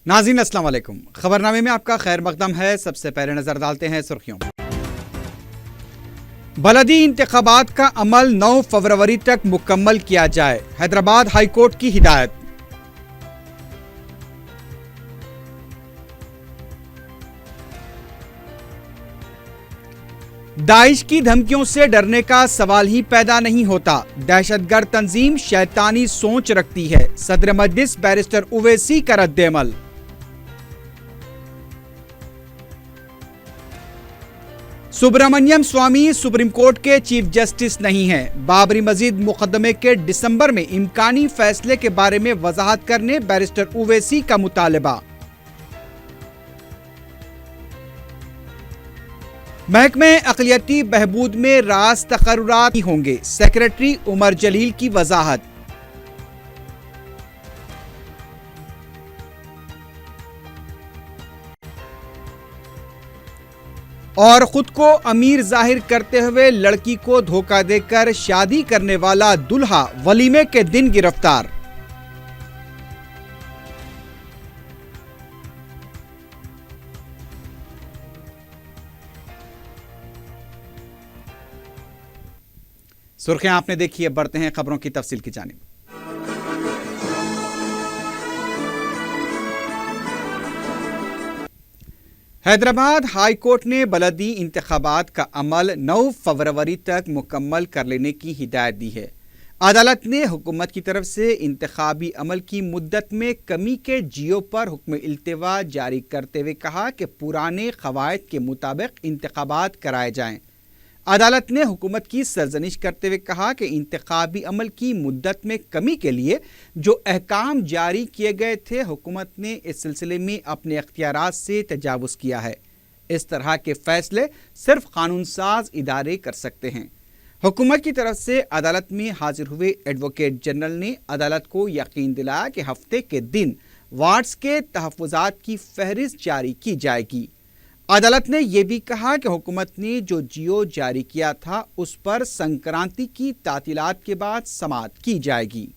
नाज़रीन अस्सलाम वालेकुम। खबरनामे में आपका खैर मकदम है। सबसे पहले नजर डालते हैं सुर्खियों। बलदी इंतखाबात का अमल 9 फरवरी तक मुकम्मल किया जाए, हैदराबाद हाई कोर्ट की हिदायत। दाइश की धमकियों से डरने का सवाल ही पैदा नहीं होता, दहशतगर्द तंजीम शैतानी सोच रखती है, सदर मजलिस बैरिस्टर उवैसी का रद्द-ए-अमल। सुब्रमण्यम स्वामी सुप्रीम कोर्ट के चीफ जस्टिस नहीं हैं, बाबरी मस्जिद मुकदमे के दिसंबर में इम्कानी फैसले के बारे में वजाहत करने बैरिस्टर उवैसी का मुतालबा। महकमे अक़लियती बहबूद में रास तकर्रुरात होंगे, सेक्रेटरी उमर जलील की वजाहत। और खुद को अमीर जाहिर करते हुए लड़की को धोखा देकर शादी करने वाला दुल्हा वलीमे के दिन गिरफ्तार। सुर्खियां आपने देखी है, बढ़ते हैं खबरों की तफसील की जानिब। हैदराबाद हाई कोर्ट ने बलदी इंतखाबात का अमल 9 फरवरी तक मुकम्मल कर लेने की हिदायत दी है। अदालत ने हुकूमत की तरफ से इंतखाबी अमल की मुद्दत में कमी के जियो पर हुक्म इल्तिवा जारी करते हुए कहा कि पुराने क़वायद के मुताबिक इंतखाबात कराए जाएं। अदालत ने हुकूमत की सरजनिश करते हुए कहा कि इंतखाबी अमल की मुद्दत में कमी के लिए जो अहकाम जारी किए गए थे, हुकूमत ने इस सिलसिले में अपने अख्तियारात से तजावुज़ किया है। इस तरह के फैसले सिर्फ कानून साज इदारे कर सकते हैं। हुकूमत की तरफ से अदालत में हाजिर हुए एडवोकेट जनरल ने अदालत को यकीन दिलाया कि हफ्ते के दिन वार्ड्स के तहफ़्फ़ुज़ात की फहरिस्त जारी की जाएगी। अदालत ने यह भी कहा कि हुकूमत ने जो जियो जारी किया था उस पर संक्रांति की तातीलात के बाद समाअत की जाएगी।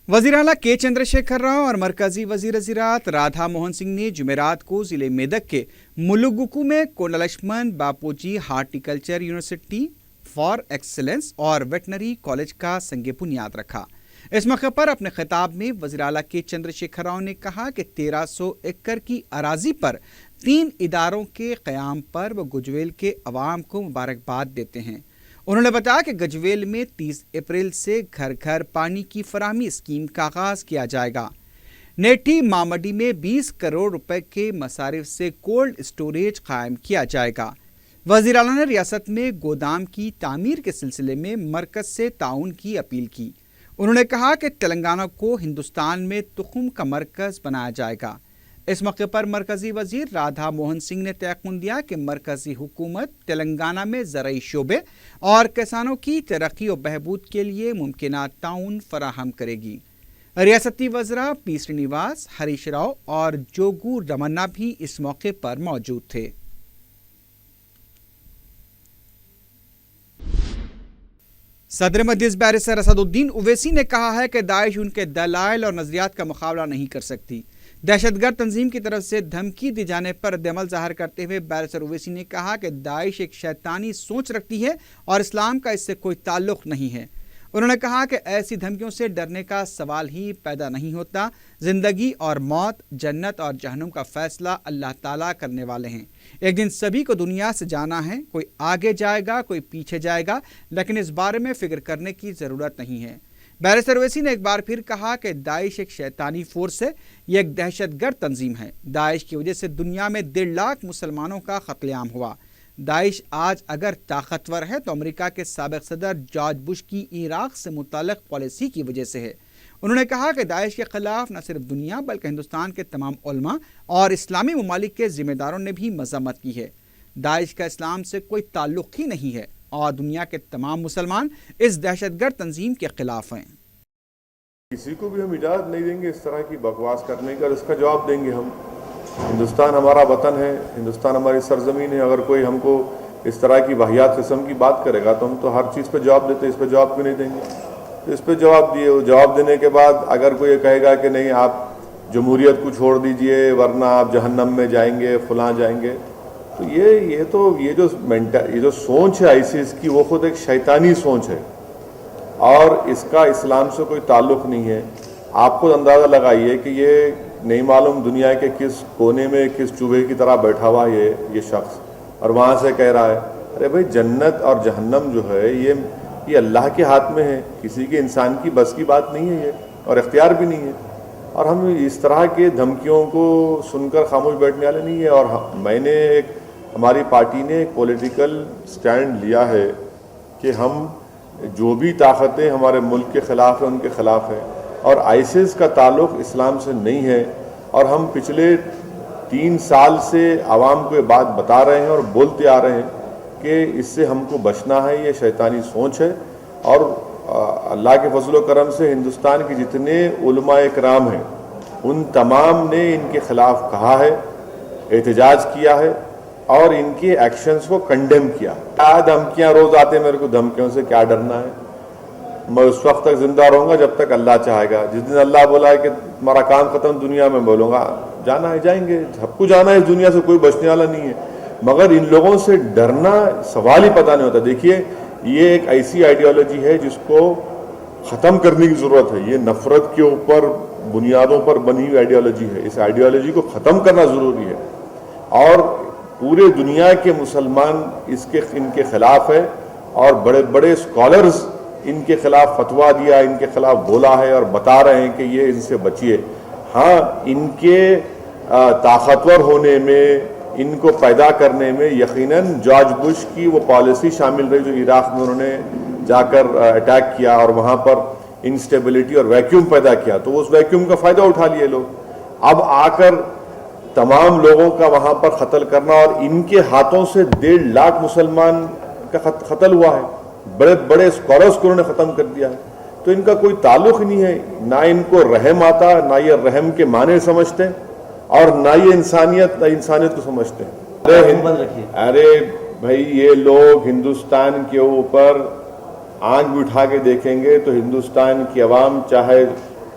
वज़ीर आला के चंद्रशेखर राव और मरकजी वज़ीर ज़राअत राधा मोहन सिंह ने जुमेरात को ज़िले मेदक के मुलुगुकू में कोंडालक्ष्मण बापूजी हार्टिकल्चर यूनिवर्सिटी फॉर एक्सीलेंस और वेटनरी कॉलेज का संगे बुनियाद रखा। इस मौके पर अपने खिताब में वज़ीर आला के चंद्रशेखर राव ने कहा कि 1300 एकड़ की अराजी पर 3 इदारों के क़याम पर वो गुजवेल के अवाम को मुबारकबाद देते हैं। उन्होंने बताया कि गजवेल में 30 अप्रैल से घर घर पानी की फराहमी स्कीम का आगाज़ किया जाएगा। नेठी मामडी में 20 करोड़ रुपए के मसारिफ से कोल्ड स्टोरेज कायम किया जाएगा। वज़ीर आला ने रियासत में गोदाम की तामीर के सिलसिले में मरकज़ से ताउन की अपील की। उन्होंने कहा कि तेलंगाना को हिंदुस्तान में तुख़ुम का मरकज़ बनाया जाएगा। इस मौके पर मरकज़ी वज़ीर राधा मोहन सिंह ने तयक़ुन दिया कि मरकज़ी हुकूमत तेलंगाना में ज़रई शोबे और किसानों की तरक्की और बहबूद के लिए मुमकिन ताउन फराहम करेगी। रियासती वज़रा पी श्रीनिवास, हरीश राव और जोगू रमन्ना भी इस मौके पर मौजूद थे। सदर मजलिस बैरिस्टर असदुद्दीन उवैसी ने कहा है कि दाइश उनके दलाइल और नजरियात का मुकाबला नहीं कर सकती। दहशतगर्द तंजीम की तरफ से धमकी दी जाने पर रद्द-ए-अमल ज़ाहिर करते हुए बैरिस्टर उवैसी ने कहा कि दाइश एक शैतानी सोच रखती है और इस्लाम का इससे कोई ताल्लुक़ नहीं है। उन्होंने कहा कि ऐसी धमकियों से डरने का सवाल ही पैदा नहीं होता। जिंदगी और मौत, जन्नत और जहन्नुम का फैसला अल्लाह ताला करने वाले हैं। एक दिन सभी को दुनिया से जाना है, कोई आगे जाएगा, कोई पीछे जाएगा, लेकिन इस बारे में फिक्र करने की ज़रूरत नहीं है। बैरिस्टर उवैसी ने एक बार फिर कहा कि दाइश एक शैतानी फोर्स है, ये एक दहशतगर्द तंजीम है। दाइश की वजह से दुनिया में 1.5 लाख मुसलमानों का कत्लेआम हुआ। दाइश आज अगर ताकतवर है तो अमेरिका के साबिक़ सदर जॉर्ज बुश की इराक़ से मुताल्लिक़ पॉलिसी की वजह से है। उन्होंने कहा कि दाइश के खिलाफ न सिर्फ दुनिया बल्कि हिंदुस्तान के तमाम उलमा और इस्लामी ममालिक के ज़िम्मेदारों ने भी मज़म्मत की है। दाइश का इस्लाम से कोई ताल्लुक़ ही नहीं है और दुनिया के तमाम मुसलमान इस दहशतगर्द तंजीम के खिलाफ हैं। किसी को भी हम इजाज़त नहीं देंगे इस तरह की बकवास करने का, इसका जवाब देंगे हम। हिंदुस्तान हमारा वतन है, हिंदुस्तान हमारी सरजमीन है। अगर कोई हमको اس طرح کی واحد قسم کی بات کرے گا تو ہم تو ہر چیز پہ جواب دیتے ہیں، اس پہ جواب کیوں نہیں دیں گے؟ تو اس پہ جواب دیے، وہ جواب دینے کے بعد اگر کوئی یہ کہے گا کہ نہیں آپ جمہوریت کو چھوڑ دیجئے ورنہ آپ جہنم میں جائیں گے، فلاں جائیں گے، تو یہ جو سوچ ہے آئیسس کی وہ خود ایک شیطانی سوچ ہے اور اس کا اسلام سے کوئی تعلق نہیں ہے۔ آپ خود اندازہ لگائیے کہ یہ نہیں معلوم دنیا کے کس کونے میں کس چوہے کی طرح بیٹھا ہوا یہ شخص، اور وہاں سے کہہ رہا ہے ارے بھائی جنت اور جہنم جو ہے یہ اللہ کے ہاتھ میں ہے، کسی کے انسان کی بس کی بات نہیں ہے یہ، اور اختیار بھی نہیں ہے، اور ہم اس طرح کے دھمکیوں کو سن کر خاموش بیٹھنے والے نہیں ہے۔ اور ہماری پارٹی نے ایک پولیٹیکل سٹینڈ لیا ہے کہ ہم جو بھی طاقتیں ہمارے ملک کے خلاف ہیں ان کے خلاف ہیں، اور آئیسس کا تعلق اسلام سے نہیں ہے، اور ہم پچھلے 3 سال سے عوام کو یہ بات بتا رہے ہیں اور بولتے آ رہے ہیں کہ اس سے ہم کو بچنا ہے، یہ شیطانی سوچ ہے۔ اور اللہ کے فضل و کرم سے ہندوستان کے جتنے علماء اکرام ہیں ان تمام نے ان کے خلاف کہا ہے، احتجاج کیا ہے اور ان کے ایکشنز کو کنڈیم کیا۔ کیا دھمکیاں روز آتے ہیں، میرے کو دھمکیوں سے کیا ڈرنا ہے؟ میں اس وقت تک زندہ رہوں گا جب تک اللہ چاہے گا۔ جس دن اللہ بولا ہے کہ تمہارا کام ختم دنیا میں، بولوں گا جانا ہے جائیں گے، سب کو جانا ہے، اس دنیا سے کوئی بچنے والا نہیں ہے۔ مگر ان لوگوں سے ڈرنا سوال ہی پتہ نہیں ہوتا۔ دیکھیے یہ ایک ایسی آئیڈیالوجی ہے جس کو ختم کرنے کی ضرورت ہے، یہ نفرت کے اوپر بنیادوں پر بنی ہوئی آئیڈیالوجی ہے، اس آئیڈیالوجی کو ختم کرنا ضروری ہے، اور پورے دنیا کے مسلمان ان کے خلاف ہے، اور بڑے بڑے اسکالرز ان کے خلاف فتویٰ دیا، ان کے خلاف بولا ہے اور بتا رہے ہیں کہ یہ ان سے بچیے۔ ہاں ان کے طاقتور ہونے میں، ان کو پیدا کرنے میں یقیناً جارج بش کی وہ پالیسی شامل رہی جو عراق میں انہوں نے جا کر اٹیک کیا اور وہاں پر انسٹیبلٹی اور ویکیوم پیدا کیا، تو اس ویکیوم کا فائدہ اٹھا لیے لوگ۔ اب آ کر تمام لوگوں کا وہاں پر قتل کرنا، اور ان کے ہاتھوں سے 1.5 لاکھ مسلمان کا قتل ہوا ہے، بڑے بڑے اسکالرز کو انہوں نے ختم کر دیا ہے، تو ان کا کوئی تعلق نہیں ہے، نہ ان کو رحم آتا، نہ یہ رحم کے معنی سمجھتے اور نہ یہ انسانیت کو سمجھتے ہیں۔ ارے بھائی یہ لوگ ہندوستان کے اوپر آنکھ بھی اٹھا کے دیکھیں گے تو ہندوستان کی عوام، چاہے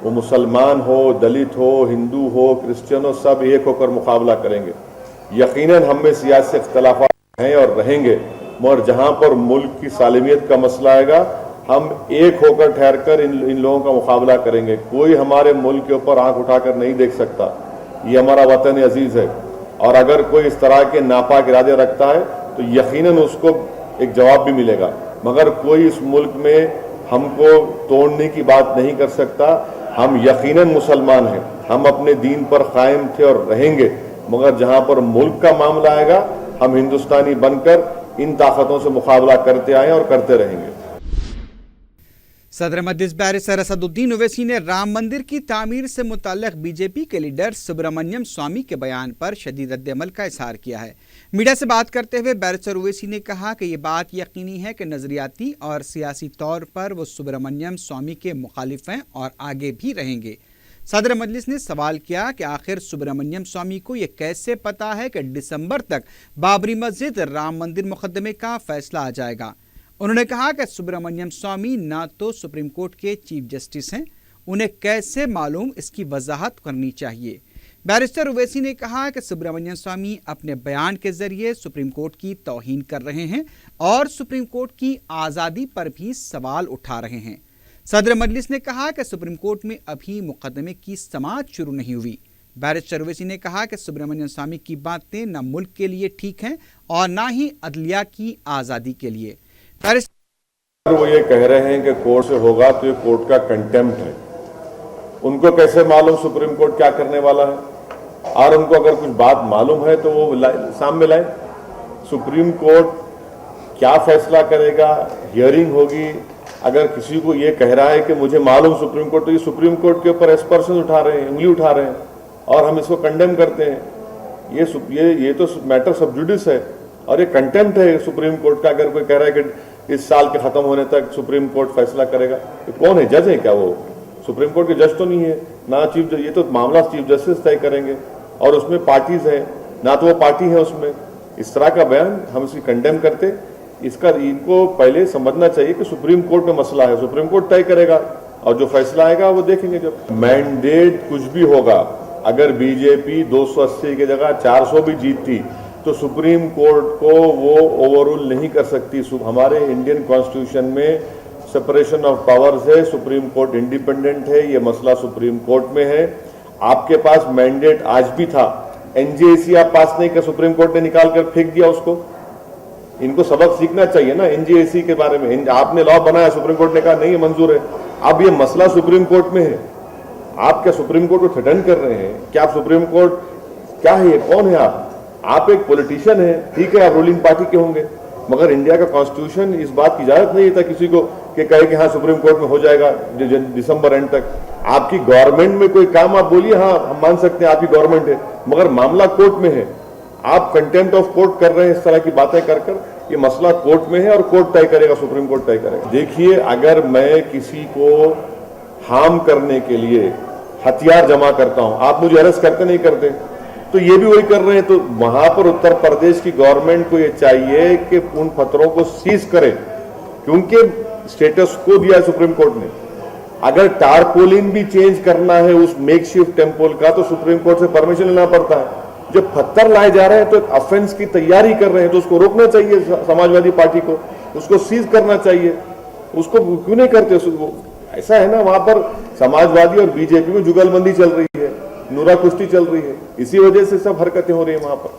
وہ مسلمان ہو، دلت ہو، ہندو ہو، کرسچن ہو، سب ایک ہو کر مقابلہ کریں گے۔ یقیناً ہم میں سیاسی اختلافات ہیں اور رہیں گے، مگر جہاں پر ملک کی سالمیت کا مسئلہ آئے گا ہم ایک ہو کر ٹھہر کر ان لوگوں کا مقابلہ کریں گے۔ کوئی ہمارے ملک کے اوپر آنکھ اٹھا کر نہیں دیکھ سکتا، یہ ہمارا وطن عزیز ہے، اور اگر کوئی اس طرح کے ناپاک ارادے رکھتا ہے تو یقیناً اس کو ایک جواب بھی ملے گا، مگر کوئی اس ملک میں ہم کو توڑنے کی بات نہیں کر سکتا۔ ہم یقیناً مسلمان ہیں، ہم اپنے دین پر قائم تھے اور رہیں گے، مگر جہاں پر ملک کا معاملہ آئے گا ہم ہندوستانی بن کر ان طاقتوں سے مقابلہ کرتے آئے اور کرتے رہیں گے۔ صدر مجلس بیرسٹر اسد الدین اویسی نے رام مندر کی تعمیر سے متعلق بی جے پی کے لیڈر سبرامنیم سوامی کے بیان پر شدید رد عمل کا اظہار کیا ہے۔ میڈیا سے بات کرتے ہوئے بیرسٹر اویسی نے کہا کہ یہ بات یقینی ہے کہ نظریاتی اور سیاسی طور پر وہ سبرامنیم سوامی کے مخالف ہیں اور آگے بھی رہیں گے۔ صدر مجلس نے سوال کیا کہ آخر سبرامنیم سوامی کو یہ کیسے پتا ہے کہ دسمبر تک بابری مسجد رام مندر مقدمے کا فیصلہ آ جائے گا۔ انہوں نے کہا کہ سبرامنیم سوامی نہ تو سپریم کورٹ کے چیف جسٹس ہیں، انہیں کیسے معلوم، اس کی وضاحت کرنی چاہیے۔ بیرسٹر اویسی نے کہا کہ سبرامنیم سوامی اپنے بیان کے ذریعے سپریم کورٹ کی توہین کر رہے ہیں اور سپریم کورٹ کی آزادی پر بھی سوال اٹھا رہے ہیں۔ صدر مجلس نے کہا کہ سپریم کورٹ میں ابھی مقدمے کی سماعت شروع نہیں ہوئی۔ بیرسٹر اویسی نے کہا کہ سبرامنیم سوامی کی باتیں نہ ملک کے لیے ٹھیک ہیں اور نہ ہی عدلیہ کی آزادی کے لیے۔ وہ یہ کہہ رہے ہیں کہ کورٹ سے ہوگا تو یہ کورٹ کا کنٹیمپٹ ہے، ان کو کیسے معلوم سپریم کورٹ کیا کرنے والا ہے؟ اور ان کو اگر کچھ بات معلوم ہے تو وہ سامنے لائیں، سپریم کورٹ کیا فیصلہ کرے گا، ہیئرنگ ہوگی۔ اگر کسی کو یہ کہہ رہا ہے کہ مجھے معلوم سپریم کورٹ، تو یہ سپریم کورٹ کے اوپر ایسپرشن اٹھا رہے ہیں، انگلی اٹھا رہے ہیں، اور ہم اس کو کنڈیم کرتے ہیں۔ یہ تو میٹر سب جوڈس ہے اور یہ کنٹیمپٹ ہے سپریم کورٹ کا۔ اگر کوئی کہہ رہا ہے کہ اس سال کے ختم ہونے تک سپریم کورٹ فیصلہ کرے گا، کون ہے؟ جج ہے کیا؟ وہ سپریم کورٹ کے جج تو نہیں ہے، نہ چیف جج، یہ تو معاملہ چیف جسٹس طے کریں گے، اور اس میں پارٹیز ہیں، نہ تو وہ پارٹی ہیں اس میں، इस तरह का बयान हम इसे कंडेम करते। इसका इनको पहले समझना चाहिए कि सुप्रीम कोर्ट में मसला है, सुप्रीम कोर्ट तय करेगा और जो फैसला आएगा वो देखेंगे। जब मैंडेट कुछ भी होगा, अगर बीजेपी 280 की जगह 400 भी जीतती तो सुप्रीम कोर्ट को वो ओवररूल नहीं कर सकती। हमारे इंडियन कॉन्स्टिट्यूशन में सेपरेशन ऑफ पावर्स है, सुप्रीम कोर्ट इंडिपेंडेंट है, ये मसला सुप्रीम कोर्ट में है। आपके पास मैंडेट आज भी था, एनजेएसी आप पास नहीं कर, सुप्रीम कोर्ट ने निकाल कर फेंक दिया उसको। इनको सबक सीखना चाहिए ना एनजेएसी के बारे में। आपने लॉ बनाया, सुप्रीम कोर्ट ने कहा नहीं ये मंजूर है। अब ये मसला सुप्रीम कोर्ट में है, आप क्या सुप्रीम कोर्ट को थ्रेटन कर रहे हैं? क्या आप सुप्रीम कोर्ट क्या है, ये कौन है आप एक पॉलिटिशियन है, ठीक है आप रूलिंग पार्टी के होंगे, मगर इंडिया का कॉन्स्टिट्यूशन इस बात की इजाजत नहीं देता किसी को कि कहे कि हाँ सुप्रीम कोर्ट में हो जाएगा दिसंबर एंड तक। आपकी गवर्नमेंट में कोई काम आप बोलिए, हाँ हम मान सकते हैं आपकी गवर्नमेंट है, मगर मामला कोर्ट में है। आप कंटेम्प्ट ऑफ कोर्ट कर रहे हैं इस तरह की बातें कर ये मसला कोर्ट में है और कोर्ट तय करेगा, सुप्रीम कोर्ट तय करेगा। देखिए, अगर मैं किसी को हार्म करने के लिए हथियार जमा करता हूं, आप मुझे अरेस्ट करते नहीं करते, तो ये भी वही कर रहे हैं। तो वहां पर उत्तर प्रदेश की गवर्नमेंट को ये चाहिए कि उन पत्थरों को सीज करे, क्योंकि स्टेटस को दिया है सुप्रीम कोर्ट ने। अगर टारपोलिन भी चेंज करना है उस मेकशिफ्ट टेम्पल का तो सुप्रीम कोर्ट से परमिशन लेना पड़ता है। जब पत्थर लाए जा रहे हैं तो एक ऑफेंस की तैयारी कर रहे हैं, तो उसको रोकना चाहिए समाजवादी पार्टी को, उसको सीज करना चाहिए। उसको क्यों नहीं करते? ऐसा है ना, वहां पर समाजवादी और बीजेपी में जुगलबंदी चल रही है, नूरा कुश्ती चल रही है, इसी वजह से सब हरकतें हो रही है वहां पर।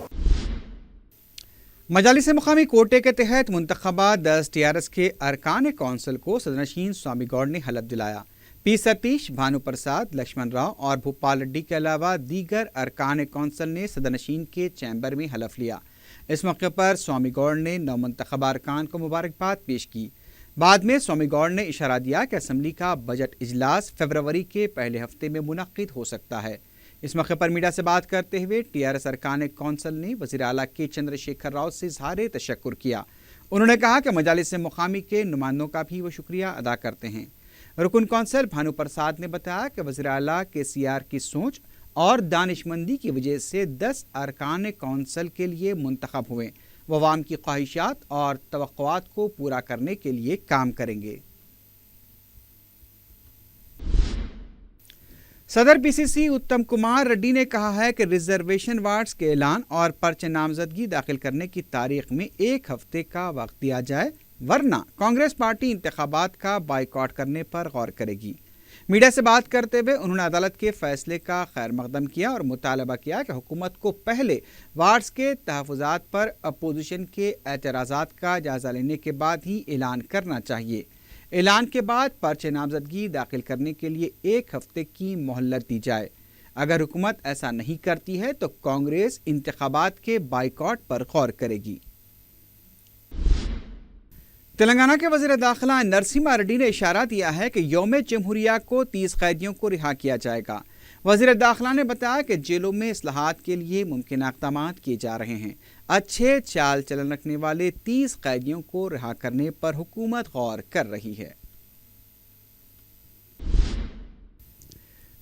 मजालिस मुकामी कोटे के तहत मुंतखबा 10 टीआरएस के अरकान कौंसिल को सदनशीन स्वामी गौड़ ने हलफ दिलाया। पी सतीश, भानु प्रसाद, लक्ष्मण राव और भूपाल रेड्डी के अलावा दीगर अरकान कौंसिल ने सदनशीन के चैम्बर में हलफ लिया। इस मौके पर स्वामी गौड़ ने नवमंतखबा अरकान को मुबारकबाद पेश की। बाद में स्वामी गौड़ ने इशारा दिया कि असम्बली का बजट इजलास फरवरी के पहले हफ्ते में मुनक्किद हो सकता है। इस मौके पर मीडिया से बात करते हुए टीआरएस अरकान कौंसिल ने वज़ीर आला के चंद्रशेखर राव से इज़हार तशक्कुर किया। उन्होंने कहा कि मजालिस मुकामी के नुमाइंदों का भी वो शुक्रिया अदा करते हैं। रुकन कौंसिल भानु प्रसाद ने बताया कि वज़ीर आला KCR की सोच और दानिशमंदी की वजह से 10 अरकान कौंसिल के लिए मुंतखब हुए। वो अवाम की ख्वाहिशात और तवक्कुआत को पूरा करने के लिए काम करेंगे। सदर PCC उत्तम कुमार रेड्डी ने कहा है कि रिजर्वेशन वार्ड्स के ऐलान और पर्चे नामजदगी दाखिल करने की तारीख में 1 हफ्ते का वक्त दिया जाए, वरना कांग्रेस पार्टी इंतखाबात का बाइकआउट करने पर गौर करेगी। मीडिया से बात करते हुए उन्होंने अदालत के फैसले का खैर मकदम किया और मुतालबा किया कि हुकूमत को पहले वार्ड्स के तहफ़्फ़ुज़ात पर अपोजिशन के एतराज़ात का जायज़ा लेने के बाद ही ऐलान करना चाहिए। ऐलान के बाद पर्चे नामजदगी दाखिल करने के लिए 1 हफ्ते की मोहलत दी जाए। अगर हुकूमत ऐसा नहीं करती है तो कांग्रेस इंतखाबात के बाइकआउट पर गौर करेगी। तेलंगाना के वज़ीर दाखिला नरसिम्हा रेड्डी ने इशारा दिया है कि यौम जमहूरिया को 30 कैदियों को रिहा किया जाएगा। वज़ीर दाखिला ने बताया कि जेलों में इस्लाहात के लिए मुमकिन इक़दाम किए जा रहे हैं। अच्छे चाल चलन रखने वाले 30 कैदियों को रिहा करने पर हुकूमत गौर कर रही है।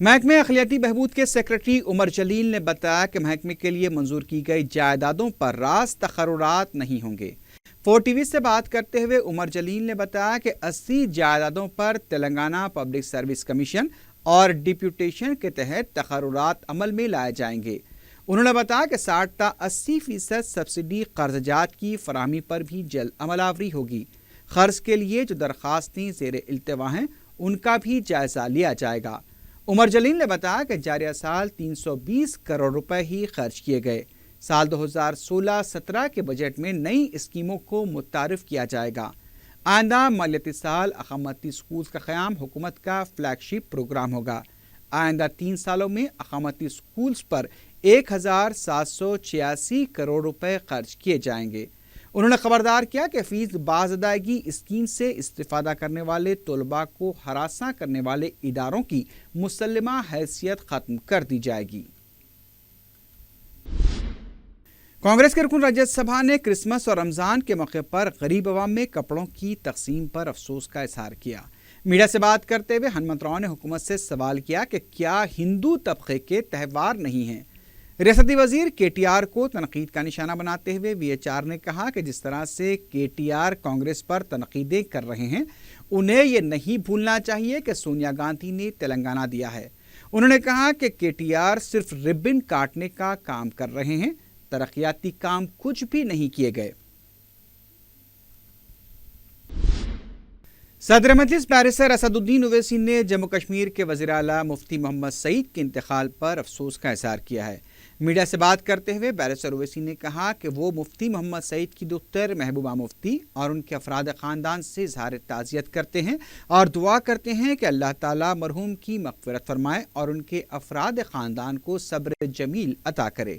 महकमे अखिलियाती बहबूद के सेक्रेटरी उमर जलील ने बताया कि महकमे के लिए मंजूर की गई जायदादों पर रास तकर्रुरात नहीं होंगे। 4TV से बात करते हुए उमर जलील ने बताया कि 80 जायदादों पर तेलंगाना पब्लिक सर्विस कमीशन और डिप्यूटेशन के तहत तकर्रुरात अमल में लाए जाएंगे। उन्होंने बताया कि 60 ता 80% सब्सिडी कर्जजात की फराहमी पर भी जल्द अमलावरी होगी। कर्ज के लिए जो दरखास्तें ज़ेर इल्तवा हैं उनका भी जायजा लिया जाएगा। उमर जलील ने बताया कि जारिया साल 320 करोड़ रुपए ही खर्च किए गए। साल 2016-17 के बजट में नई स्कीमों को मुतारिफ किया जाएगा। आइंदा मालियाती साल अकामती स्कूल्स का क़याम हुकूमत का फ्लैगशिप प्रोग्राम होगा। आइंदा 3 सालों में अकामती स्कूल्स पर 1786 करोड़ रुपए खर्च किए जाएंगे। उन्होंने खबरदार किया कि फीस बाज़ अदायगी स्कीम से इस्तिफ़ादा करने वाले तलबा को हरासा करने वाले इदारों की मुसल्लमा हैसियत ख़त्म कर दी जाएगी। कांग्रेस के रुकन राज्यसभा ने क्रिसमस और रमज़ान के मौके पर गरीब अवाम में कपड़ों की तकसीम पर अफसोस का इजहार किया। मीडिया से बात करते हुए हनुमंत राव ने हुकूमत से सवाल किया कि क्या हिंदू तबके के त्यौहार नहीं हैं। ریاستی وزیر کے ٹی آر کو تنقید کا نشانہ بناتے ہوئے وی ایچ آر نے کہا کہ جس طرح سے کے ٹی آر کانگریس پر تنقیدیں کر رہے ہیں انہیں یہ نہیں بھولنا چاہیے کہ سونیا گاندھی نے تلنگانہ دیا ہے۔ انہوں نے کہا کہ کے ٹی آر صرف ربن کاٹنے کا کام کر رہے ہیں، ترقیاتی کام کچھ بھی نہیں کیے گئے۔ صدر مجلس بیرسٹر اسد الدین اویسی نے جموں کشمیر کے وزیر اعلیٰ مفتی محمد سعید کے انتقال پر افسوس کا اظہار کیا ہے۔ میڈیا سے بات کرتے ہوئے بیرسٹر اویسی نے کہا کہ وہ مفتی محمد سعید کی دختر محبوبہ مفتی اور ان کے افراد خاندان سے اظہار تعزیت کرتے ہیں اور دعا کرتے ہیں کہ اللہ تعالیٰ مرحوم کی مغفرت فرمائے اور ان کے افراد خاندان کو صبر جمیل عطا کرے۔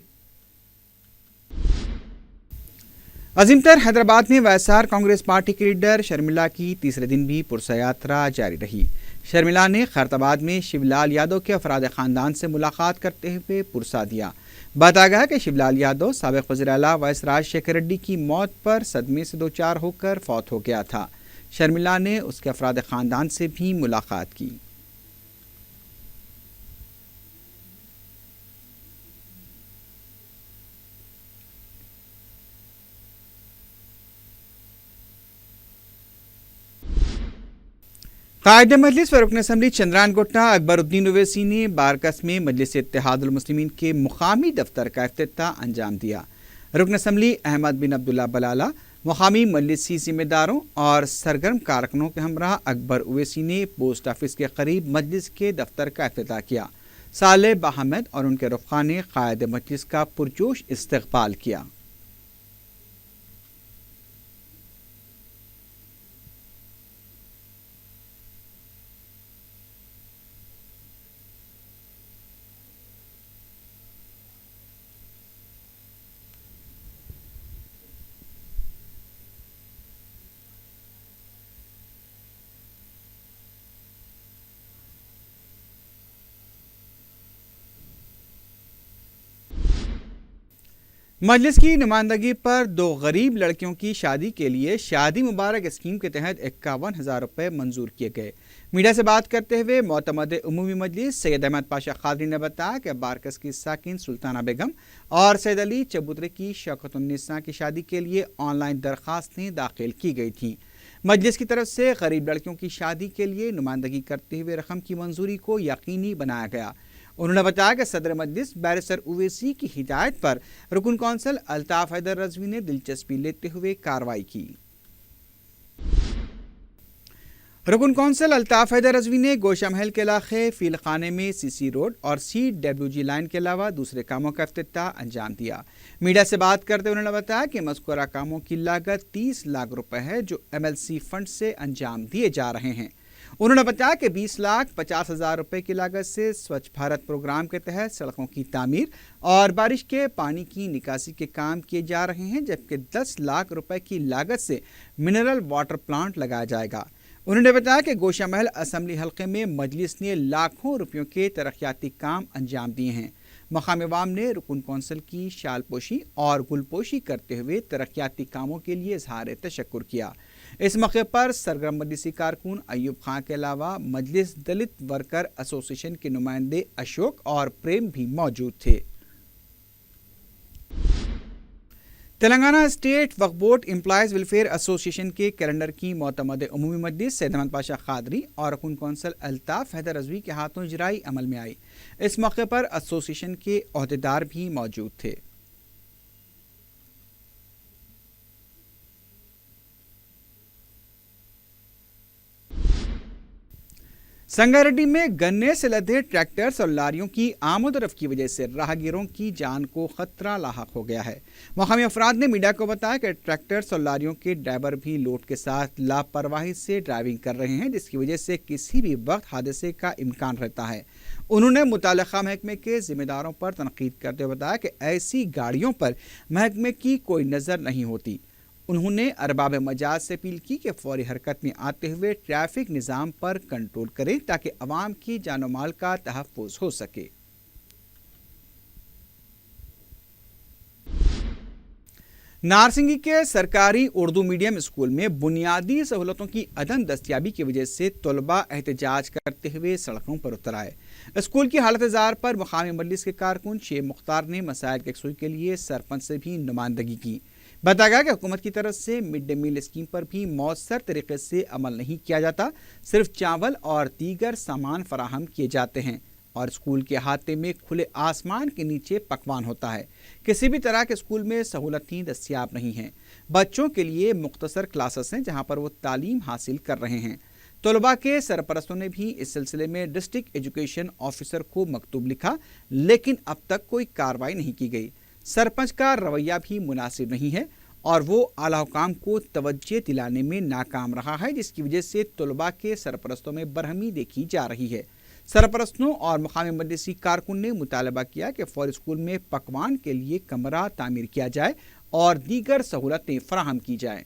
عظیم تر حیدرآباد میں وائس آر کانگریس پارٹی کے لیڈر شرمیلا کی تیسرے دن بھی پرسہ یاترا جاری رہی۔ شرمیلا نے خیرت آباد میں شیو لال یادو کے افراد خاندان سے ملاقات کرتے ہوئے پرسہ دیا۔ بتایا گیا کہ شیو لال یادو سابق وزیر اعلیٰ وائس راج شیکھر ریڈی کی موت پر صدمے سے دوچار ہو کر فوت ہو گیا تھا۔ شرمیلا نے اس کے افراد خاندان سے بھی ملاقات کی۔ قائد مجلس و رکن اسمبلی چندران گٹا اکبر الدین اویسی نے بارکس میں مجلس اتحاد المسلمین کے مقامی دفتر کا افتتاح انجام دیا۔ رکن اسمبلی احمد بن عبداللہ بلالہ مقامی مجلسی ذمہ داروں اور سرگرم کارکنوں کے ہمراہ اکبر اویسی نے پوسٹ آفس کے قریب مجلس کے دفتر کا افتتاح کیا۔ صالح باحمد اور ان کے رفقا نے قائد مجلس کا پرجوش استقبال کیا۔ مجلس کی نمائندگی پر 2 غریب لڑکیوں کی شادی کے لیے شادی مبارک اسکیم کے تحت 51,000 روپے منظور کیے گئے۔ میڈیا سے بات کرتے ہوئے معتمد عمومی مجلس سید احمد پاشا قادری نے بتایا کہ بارکس کی ساکن سلطانہ بیگم اور سید علی چبوترے کی شوکت النساء کی شادی کے لیے آن لائن درخواستیں داخل کی گئی تھیں۔ مجلس کی طرف سے غریب لڑکیوں کی شادی کے لیے نمائندگی کرتے ہوئے رقم کی منظوری کو یقینی بنایا گیا۔ انہوں نے بتایا کہ صدر مجلس بیرسٹر اویسی کی ہدایت پر رکن کونسل الطاف حیدر رضوی نے دلچسپی لیتے ہوئے کارروائی کی۔ رکن کونسل الطاف حیدر رضوی نے گوشہ محل کے علاقے فیل خانے میں سی سی روڈ اور سی ڈبلیو جی لائن کے علاوہ دوسرے کاموں کا افتتاح انجام دیا۔ میڈیا سے بات کرتے ہوئے انہوں نے بتایا کہ مذکورہ کاموں کی لاگت 30 لاکھ روپے ہے جو ایم ایل سی فنڈ سے انجام دیے جا رہے ہیں۔ انہوں نے بتایا کہ 20,50,000 روپے کی لاگت سے سوچھ بھارت پروگرام کے تحت سڑکوں کی تعمیر اور بارش کے پانی کی نکاسی کے کام کیے جا رہے ہیں، جبکہ 10 لاکھ روپے کی لاگت سے منرل واٹر پلانٹ لگایا جائے گا۔ انہوں نے بتایا کہ گوشہ محل اسمبلی حلقے میں مجلس نے لاکھوں روپیوں کے ترقیاتی کام انجام دیے ہیں۔ مقامی عوام نے رکن کونسل کی شال پوشی اور گل پوشی کرتے ہوئے ترقیاتی کاموں کے لیے اظہار تشکر کیا۔ اس موقع پر سرگرم مجلسی کارکن ایوب خان کے علاوہ مجلس دلت ورکر ایسوسی ایشن کے نمائندے اشوک اور پریم بھی موجود تھے۔ تلنگانہ اسٹیٹ وقف بورڈ امپلائیز ویلفیئر ایسوسی ایشن کے کیلنڈر کی معتمد عمومی مجلس سید احمد پاشا قادری اور رکن کونسل الطاف حیدر رضوی کے ہاتھوں اجرائی عمل میں آئی۔ اس موقع پر ایسوسی ایشن کے عہدیدار بھی موجود تھے۔ سنگاریڈی میں گنے سے لدے ٹریکٹرز اور لاریوں کی آمد و رفت کی وجہ سے راہگیروں کی جان کو خطرہ لاحق ہو گیا ہے۔ مقامی افراد نے میڈیا کو بتایا کہ ٹریکٹرز اور لاریوں کے ڈرائیور بھی لوڈ کے ساتھ لاپرواہی سے ڈرائیونگ کر رہے ہیں، جس کی وجہ سے کسی بھی وقت حادثے کا امکان رہتا ہے۔ انہوں نے متعلقہ محکمے کے ذمہ داروں پر تنقید کرتے ہوئے بتایا کہ ایسی گاڑیوں پر محکمے کی کوئی نظر نہیں ہوتی۔ انہوں نے ارباب مجاز سے اپیل کی کہ فوری حرکت میں آتے ہوئے ٹریفک نظام پر کنٹرول کریں تاکہ عوام کی جان و مال کا تحفظ ہو سکے۔ नारसिंगी के सरकारी उर्दू मीडियम स्कूल में बुनियादी सहूलतों की अदम दस्तियाबी की वजह से तलबा एहतजाज करते हुए सड़कों पर उतर आए। स्कूल की हालत जार पर मकामी मजलिस के कारकुन शेख मुख्तार ने मसाइल की यकसुई के लिए सरपंच से भी नुमाइंदगी की। बताया गया कि हुकूमत की तरफ से मिड डे मील स्कीम पर भी मौसर तरीके से अमल नहीं किया जाता, सिर्फ चावल और दीगर सामान फराहम किए जाते हैं और स्कूल के अहाते में खुले आसमान के नीचे पकवान होता है। किसी भी तरह के स्कूल में सहूलतें दस्तियाब नहीं हैं। बच्चों के लिए मुख्तसर क्लासेस हैं जहां पर वो तालीम हासिल कर रहे हैं। तलबा के सरपरस्तों ने भी इस सिलसिले में डिस्ट्रिक्ट एजुकेशन ऑफिसर को मकतूब लिखा, लेकिन अब तक कोई कार्रवाई नहीं की गई। सरपंच का रवैया भी मुनासिब नहीं है और वो आला हुकाम को तवज्जो दिलाने में नाकाम रहा है, जिसकी वजह से तलबा के सरपरस्तों में बरहमी देखी जा रही है। सरपरस्तों और मकामी मजलिसी कारकुन ने मुतालबा किया कि फौरी स्कूल में पकवान के लिए कमरा तामीर किया जाए और दीगर सहूलतें फराहम की जाए।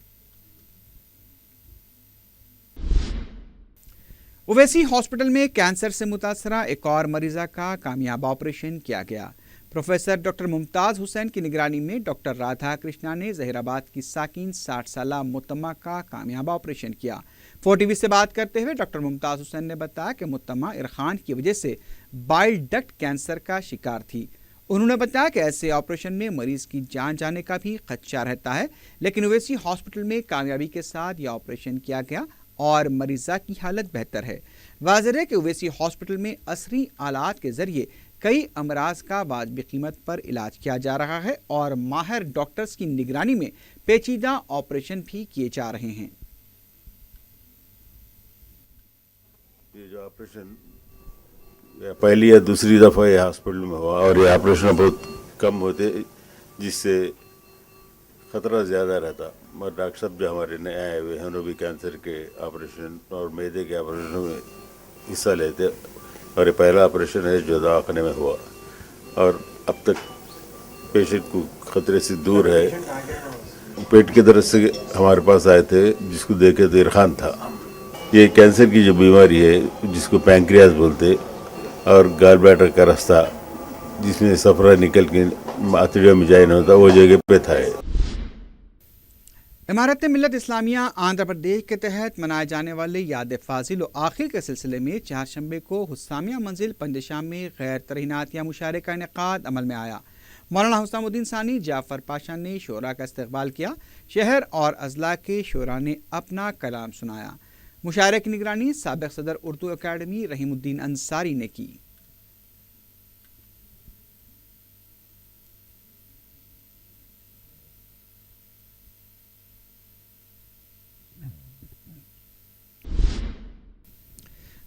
ओवैसी हॉस्पिटल में कैंसर से मुतासरा एक और मरीजा का कामयाब ऑपरेशन किया गया। प्रोफेसर डॉक्टर मुमताज हुसैन की निगरानी में डॉक्टर राधा कृष्णा ने जहीराबाद की साकिन 60 साला मुतम्मा का कामयाब ऑपरेशन किया। 4TV से बात करते हुए डॉक्टर मुमताज हुसैन ने बताया कि मुतम्मा इरखान की वजह से बाइल डक्ट कैंसर का शिकार थी। उन्होंने बताया कि ऐसे ऑपरेशन में मरीज की जान जाने का भी खदशा रहता है, लेकिन ओवैसी हॉस्पिटल में कामयाबी के साथ यह ऑपरेशन किया गया और मरीजा की हालत बेहतर है। वाज़ेह है कि ओवैसी हॉस्पिटल में असरी आलात के जरिए कई अमराज का वाजिब कीमत पर इलाज किया जा रहा है और माहिर डॉक्टर्स की निगरानी में पेचीदा ऑपरेशन भी किए जा रहे हैं। ये जो ऑपरेशन पहली या दूसरी दफ़ा ये हॉस्पिटल में हुआ और ये ऑपरेशन बहुत कम होते, जिससे ख़तरा ज़्यादा रहता। मगर डॉक्टर साहब जो हमारे नए आए हुए हैं उन्होंने भी कैंसर के ऑपरेशन और मैदे के ऑपरेशन में हिस्सा लेते और ये पहला ऑपरेशन है जो दवाखाने में हुआ और अब तक पेशेंट को ख़तरे से दूर है। पेट के दर्द से हमारे पास आए थे, जिसको देखे तो इरखान था। ये कैंसर की जो बीमारी है जिसको पैंक्रियास बोलते और गाल ब्लैडर का रास्ता जिसमें सफरा निकल के आंतड़ियों में जाए न होता, वो जगह पे था। इमारत मिल्लत इस्लामिया आंध्र प्रदेश के तहत मनाए जाने वाले याद फाजिल और आखिर के सिलसिले में चारशंबे को हुस्सामिया मंजिल पंजशाम में गैर तरहीनात या मुशारे का इनेकाद अमल में आया। मौलाना हुस्सामुद्दीन सानी जाफर पाशा ने शोरा का इस्तकबाल किया। शहर और अजला के शोरा ने अपना कलाम सुनाया। मुशारे की निगरानी साबिक सदर उर्दू अकादमी रहीमुद्दीन अंसारी ने की।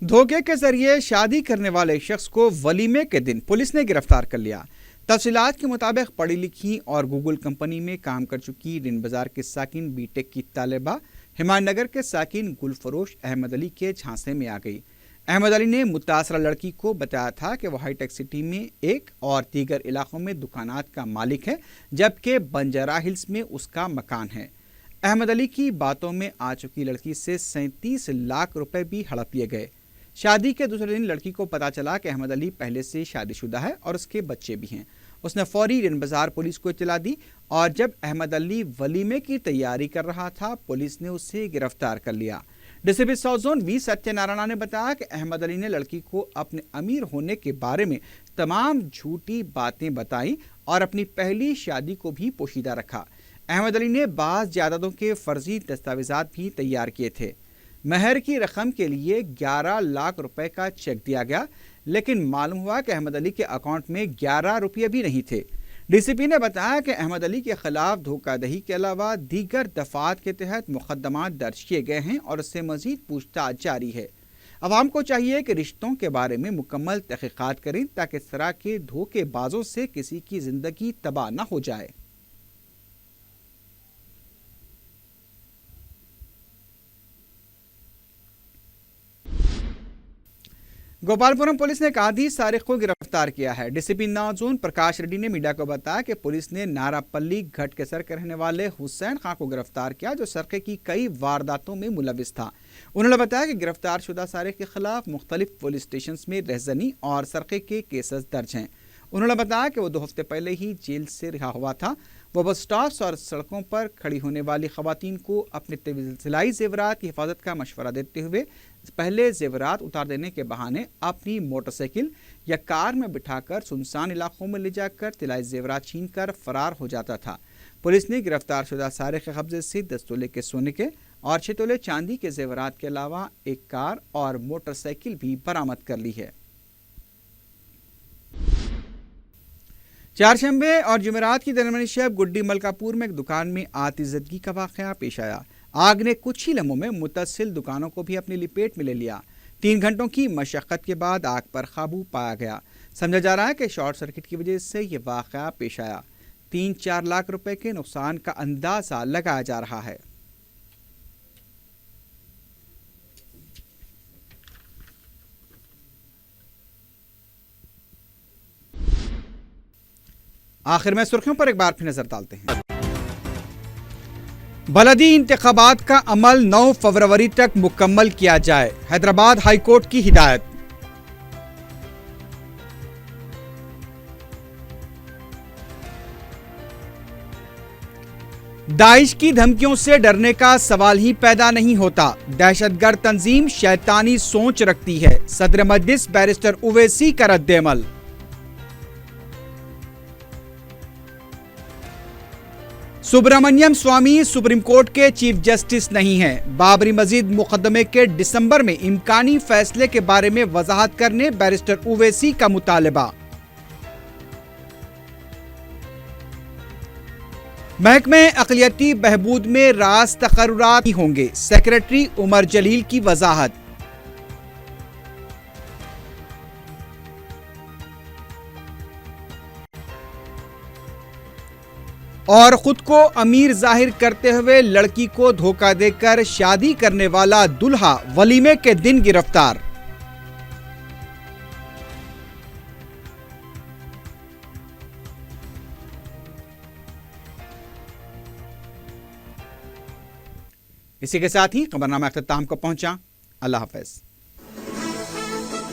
धोखे के जरिए शादी करने वाले शख्स को वलीमे के दिन पुलिस ने गिरफ्तार कर लिया। तफसीलात के मुताबिक पढ़ी लिखी और गूगल कंपनी में काम कर चुकी रिन बाजार के साकिन बीटेक की तालिबा हिमायतनगर के साकिन गुलफरोश अहमद अली के झांसे में आ गई। अहमद अली ने मुतासरा लड़की को बताया था कि वह हाईटेक सिटी में एक और दीगर इलाकों में दुकानात का मालिक है, जबकि बंजारा हिल्स में उसका मकान है। अहमद अली की बातों में आ चुकी लड़की से 37 लाख रुपए भी हड़प लिए गए। शादी के दूसरे दिन लड़की को पता चला कि अहमद अली पहले से शादीशुदा है और उसके बच्चे भी हैं। उसने फौरी रिन बाजार पुलिस को इत्तला दी और जब अहमद अली वलीमे की तैयारी कर रहा था, पुलिस ने उसे गिरफ्तार कर लिया। DCP south zone V Satyanarayana ने बताया कि अहमद अली ने लड़की को अपने अमीर होने के बारे में तमाम झूठी बातें बताई और अपनी पहली शादी को भी पोशीदा रखा। अहमद अली ने बाज़ जायदादों के फर्जी दस्तावेजात भी तैयार किए थे। महर की रकम के लिए 11 लाख रुपए का चेक दिया गया, लेकिन मालूम हुआ कि अहमद अली के अकाउंट में 11 रुपये भी नहीं थे। डीसीपी ने बताया कि अहमद अली के खिलाफ धोखाधड़ी के अलावा दीगर दफात के तहत मुकदमा दर्ज किए गए हैं और उससे मजीद पूछताछ जारी है। अवाम को चाहिए कि रिश्तों के बारे में मुकम्मल तहकीकात करें ताकि इस तरह के धोखेबाजों से किसी की जिंदगी तबाह न हो जाए। गोपालपुरम पुलिस ने कादी सारिक को गिरफ्तार किया है। डीसीपी नाजून प्रकाश रेड्डी ने मीडिया को बताया कि पुलिस ने नारापल्ली घट के सर के रहने वाले हुसैन खां को गिरफ्तार किया, जो सरके की कई वारदातों में मुलविस था। उन्होंने बताया कि गिरफ्तार शुदा सारिक के खिलाफ मुख्तलिफ पुलिस स्टेशन में रहजनी और सरके के केसेस दर्ज हैं। उन्होंने बताया कि वो 2 हफ्ते पहले ही जेल से रिहा हुआ था। وہ بس اسٹاپس اور سڑکوں پر کھڑی ہونے والی خواتین کو اپنے طلائی زیورات کی حفاظت کا مشورہ دیتے ہوئے پہلے زیورات اتار دینے کے بہانے اپنی موٹر سائیکل یا کار میں بٹھا کر سنسان علاقوں میں لے جا کر طلائی زیورات چھین کر فرار ہو جاتا تھا۔ پولیس نے گرفتار شدہ سارق کے قبضے سے 10 تولے کے سونے کے اور 6 تولے چاندی کے زیورات کے علاوہ ایک کار اور موٹر سائیکل بھی برآمد کر لی ہے۔ چہارشنبے اور جمعرات کی درمیانی شب گڈی ملکا پور میں ایک دکان میں آتش زدگی کا واقعہ پیش آیا۔ آگ نے کچھ ہی لمحوں میں متصل دکانوں کو بھی اپنی لپیٹ میں لے لیا۔ 3 گھنٹوں کی مشقت کے بعد آگ پر قابو پایا گیا۔ سمجھا جا رہا ہے کہ شارٹ سرکٹ کی وجہ سے یہ واقعہ پیش آیا۔ 3-4 لاکھ روپے کے نقصان کا اندازہ لگایا جا رہا ہے۔ آخر میں سرخیوں پر ایک بار پھر نظر ڈالتے ہیں۔ بلدی انتخابات کا عمل 9 فروری تک مکمل کیا جائے، حیدرآباد ہائی کورٹ کی ہدایت۔ داعش کی دھمکیوں سے ڈرنے کا سوال ہی پیدا نہیں ہوتا، دہشت گرد تنظیم شیطانی سوچ رکھتی ہے، صدر مجلس بیرسٹر اویسی کا رد عمل۔ سبرامنیم سوامی سپریم کورٹ کے چیف جسٹس نہیں ہیں، بابری مسجد مقدمے کے دسمبر میں امکانی فیصلے کے بارے میں وضاحت کرنے بیرسٹر اویسی کا مطالبہ۔ محکمہ اقلیتی بہبود میں راز تقررات ہی ہوں گے، سیکریٹری عمر جلیل کی وضاحت۔ اور خود کو امیر ظاہر کرتے ہوئے لڑکی کو دھوکہ دے کر شادی کرنے والا دلہا ولیمے کے دن گرفتار۔ اسی کے ساتھ ہی خبرنامہ اختتام کو پہنچا۔ اللہ حافظ۔